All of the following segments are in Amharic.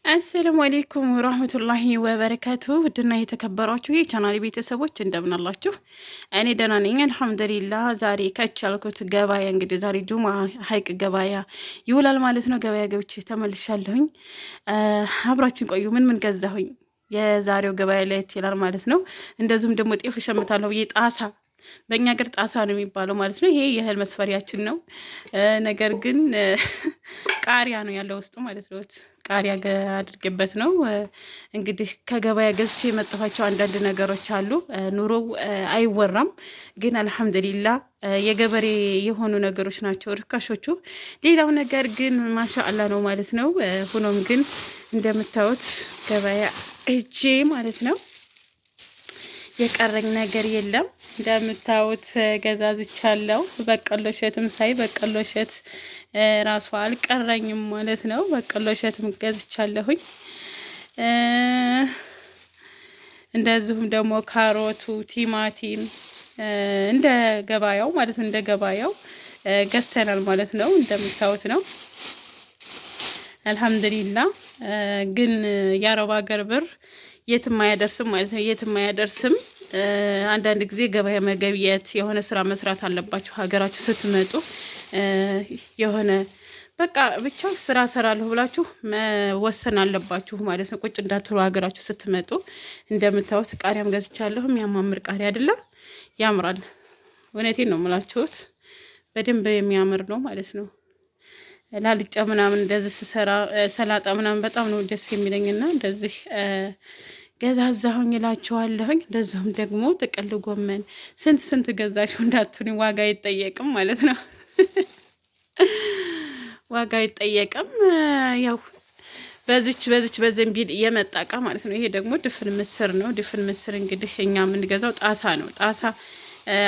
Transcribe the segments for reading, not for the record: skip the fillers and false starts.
አሰላሙ አሌይኩም ወራህመቱላሂ ወበረካቱ። ውድና የተከበሯችሁ የቻናል ቤተሰቦች እንደምን አላችሁ? እኔ ደህና ነኝ አልሐምዱሊላህ። ዛሬ ከች ያልኩት ገበያ እንግዲህ ዛሬ ጁማ ሀይቅ ገበያ ይውላል ማለት ነው። ገበያ ገብቼ ተመልሻለሁኝ። አብራችን ቆዩ። ምን ገዛሁኝ? የዛሬው ገበያ ለየት ይላል ማለት ነው። እንደዚሁም ደግሞ ጤፍ እሸምታለሁ ብዬ ጣሳ በእኛ ሀገር ጣሳ ነው የሚባለው ማለት ነው። ይሄ የእህል መስፈሪያችን ነው። ነገር ግን ቃሪያ ነው ያለው ውስጡ ማለት ነው። ቃሪያ አድርጌበት ነው እንግዲህ ከገበያ ገዝቼ የመጣኋቸው አንዳንድ ነገሮች አሉ። ኑሮው አይወራም፣ ግን አልሐምዱሊላ የገበሬ የሆኑ ነገሮች ናቸው ርካሾቹ። ሌላው ነገር ግን ማሻአላ ነው ማለት ነው። ሆኖም ግን እንደምታዩት ገበያ እጄ ማለት ነው የቀረኝ ነገር የለም። እንደምታዩት ገዛዝቻለሁ። በቀሎ እሸትም ሳይ በቀሎ እሸት ራሱ አልቀረኝም ማለት ነው። በቀሎ እሸትም ገዝቻለሁኝ። እንደዚሁም ደግሞ ካሮቱ፣ ቲማቲም እንደ ገበያው ማለት ነው፣ እንደ ገበያው ገዝተናል ማለት ነው። እንደምታዩት ነው። አልሐምዱሊላ ግን የአረብ ሀገር ብር የትም አያደርስም ማለት ነው። የትም አያደርስም። አንዳንድ ጊዜ ገበያ መገብየት የሆነ ስራ መስራት አለባችሁ። ሀገራችሁ ስትመጡ የሆነ በቃ ብቻ ስራ ሰራለሁ ብላችሁ መወሰን አለባችሁ ማለት ነው። ቁጭ እንዳትሉ ሀገራችሁ ስትመጡ። እንደምታዩት ቃሪያም ገዝቻለሁ። የሚያማምር ቃሪያ አይደለም? ያምራል። እውነቴን ነው የምላችሁት። በደንብ የሚያምር ነው ማለት ነው። ላልጫ ምናምን እንደዚህ ስሰራ ሰላጣ ምናምን በጣም ነው ደስ የሚለኝና እንደዚህ ገዛዛሁኝ እላችኋለሁኝ። እንደዚሁም ደግሞ ጥቅል ጎመን ስንት ገዛችሁ እንዳትሉኝ፣ ዋጋ አይጠየቅም ማለት ነው። ዋጋ አይጠየቅም። ያው በዚች በዘንቢል የመጣ እቃ ማለት ነው። ይሄ ደግሞ ድፍን ምስር ነው። ድፍን ምስር እንግዲህ እኛ የምንገዛው ጣሳ ነው። ጣሳ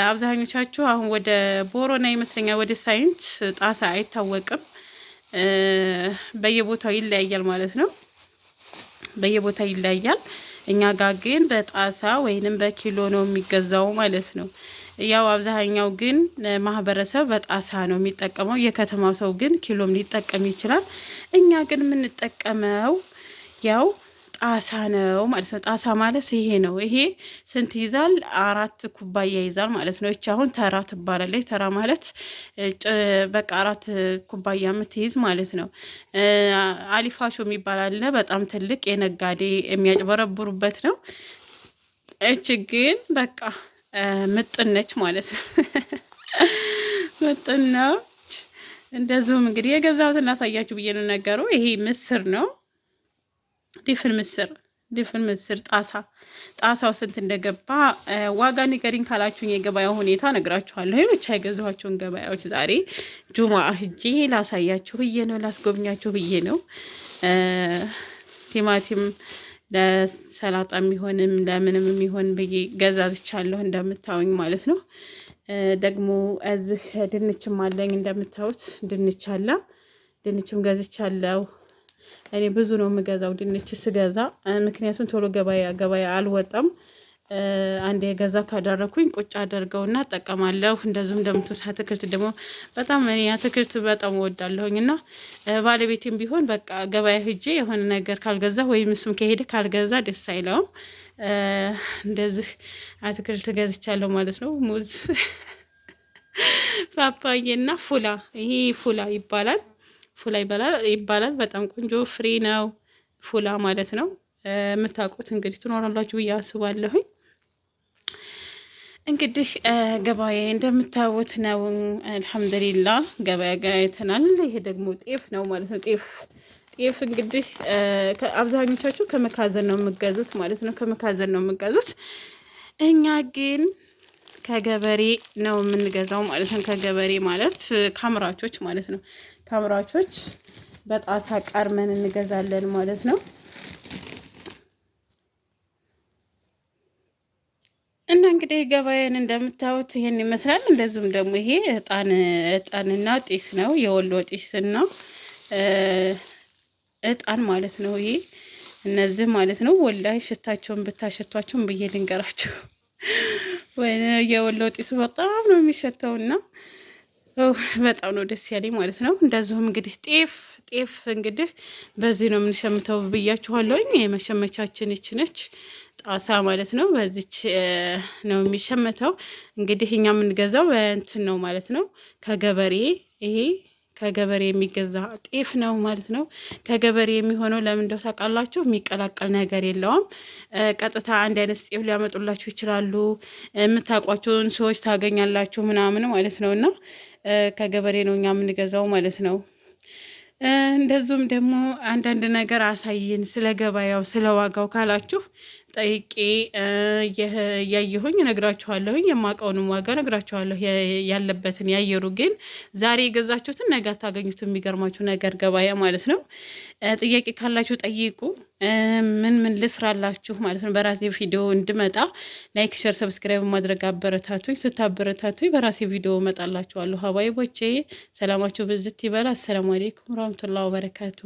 አብዛኞቻችሁ አሁን ወደ ቦሮና ይመስለኛል ወደ ሳይንት ጣሳ አይታወቅም። በየቦታው ይለያያል ማለት ነው። በየቦታው ይለያያል። እኛ ጋር ግን በጣሳ ወይንም በኪሎ ነው የሚገዛው ማለት ነው። ያው አብዛኛው ግን ማህበረሰብ በጣሳ ነው የሚጠቀመው። የከተማው ሰው ግን ኪሎም ሊጠቀም ይችላል። እኛ ግን የምንጠቀመው ያው ጣሳ ነው ማለት ነው። ጣሳ ማለት ይሄ ነው። ይሄ ስንት ይዛል? 4 ኩባያ ይዛል ማለት ነው። እቺ አሁን ተራ ትባላለች። ተራ ማለት በቃ 4 ኩባያ የምትይዝ ማለት ነው። አሊፋሾ የሚባል አለ፣ በጣም ትልቅ የነጋዴ የሚያጭበረብሩበት ነው። እች ግን በቃ ምጥነች ማለት ነው። ምጥነች። እንደዚሁም እንግዲህ የገዛሁትን ላሳያችሁ ብዬ ነው ነገሩ። ይሄ ምስር ነው። ድፍን ምስር ጣሳው ስንት እንደገባ ዋጋ ንገሪኝ ካላችሁኝ የገበያው ሁኔታ ነግራችኋለሁ። ብቻ የገዛኋቸውን ገበያዎች ዛሬ ጁማ ሂጄ ላሳያችሁ ብዬ ነው፣ ላስጎብኛችሁ ብዬ ነው። ቲማቲም ለሰላጣ የሚሆንም ለምንም የሚሆን ብዬ ገዛዝቻለሁ እንደምታዩኝ ማለት ነው። ደግሞ እዚህ ድንችም አለኝ እንደምታዩት ድንች አለ። ድንችም ገዝቻለሁ። እኔ ብዙ ነው የምገዛው ድንች ስገዛ፣ ምክንያቱም ቶሎ ገበያ አልወጣም። አንድ የገዛ ካደረኩኝ ቁጭ አደርገውና እጠቀማለሁ። እንደዚሁም እንደምትወስ አትክልት ደግሞ በጣም እኔ አትክልት በጣም እወዳለሁኝ እና ባለቤቴም ቢሆን በቃ ገበያ ሂጄ የሆነ ነገር ካልገዛ ወይም እሱም ከሄደ ካልገዛ ደስ አይለውም። እንደዚህ አትክልት ገዝቻለሁ ማለት ነው። ሙዝ፣ ፓፓዬና ፉላ። ይሄ ፉላ ይባላል። ፉላ ይባላል። በጣም ቆንጆ ፍሬ ነው ፉላ ማለት ነው። የምታውቁት እንግዲህ ትኖራላችሁ ብዬ አስባለሁኝ። እንግዲህ ገበያ እንደምታዩት ነው። አልሐምዱሊላ ገበያ ገበያይተናል። ይሄ ደግሞ ጤፍ ነው ማለት ነው። ጤፍ እንግዲህ አብዛኞቻችሁ ከመካዘን ነው የምገዙት ማለት ነው። ከመካዘን ነው የምገዙት። እኛ ግን ከገበሬ ነው የምንገዛው ማለት ነው። ከገበሬ ማለት ከአምራቾች ማለት ነው። ከአምራቾች በጣሳ ቀርመን እንገዛለን ማለት ነው። እና እንግዲህ ገበያን እንደምታዩት ይሄን ይመስላል። እንደዚሁም ደግሞ ይሄ እጣንና ጢስ ነው። የወሎ ጢስና እጣን ማለት ነው። ይሄ እነዚህ ማለት ነው። ወላሂ ሽታቸውን ብታሸቷቸውን ብዬ ልንገራቸው። ወይ የወሎ ጢስ በጣም ነው የሚሸተውና በጣም ነው ደስ ያለኝ ማለት ነው። እንደዚሁም እንግዲህ ጤፍ እንግዲህ በዚህ ነው የምንሸምተው ብያችኋለሁኝ። የመሸመቻችን ይች ነች ጣሳ ማለት ነው። በዚች ነው የሚሸመተው። እንግዲህ እኛ የምንገዛው እንትን ነው ማለት ነው ከገበሬ ይሄ ከገበሬ የሚገዛ ጤፍ ነው ማለት ነው። ከገበሬ የሚሆነው ለምን እንደው ታውቃላችሁ? የሚቀላቀል ነገር የለውም። ቀጥታ አንድ አይነት ጤፍ ሊያመጡላችሁ ይችላሉ። የምታውቋቸውን ሰዎች ታገኛላችሁ ምናምን ማለት ነው። እና ከገበሬ ነው እኛ የምንገዛው ማለት ነው። እንደዚሁም ደግሞ አንዳንድ ነገር አሳይን ስለ ገበያው ስለ ዋጋው ካላችሁ ጠይቄ እያየሁኝ እነግራችኋለሁኝ። የማውቀውንም ዋጋ እነግራችኋለሁ ያለበትን። ያየሩ ግን ዛሬ የገዛችሁትን ነገ አታገኙት። የሚገርማችሁ ነገር ገበያ ማለት ነው። ጥያቄ ካላችሁ ጠይቁ። ምን ልስራላችሁ ማለት ነው። በራሴ ቪዲዮ እንድመጣ ላይክ፣ ሸር፣ ሰብስክራይብ ማድረግ አበረታቱኝ። ስታበረታቱኝ በራሴ ቪዲዮ እመጣላችኋለሁ። ሀባይቦቼ ሰላማችሁ ብዝት ይበል። አሰላሙ አሌይኩም ወራህመቱላሂ ወበረካቱ።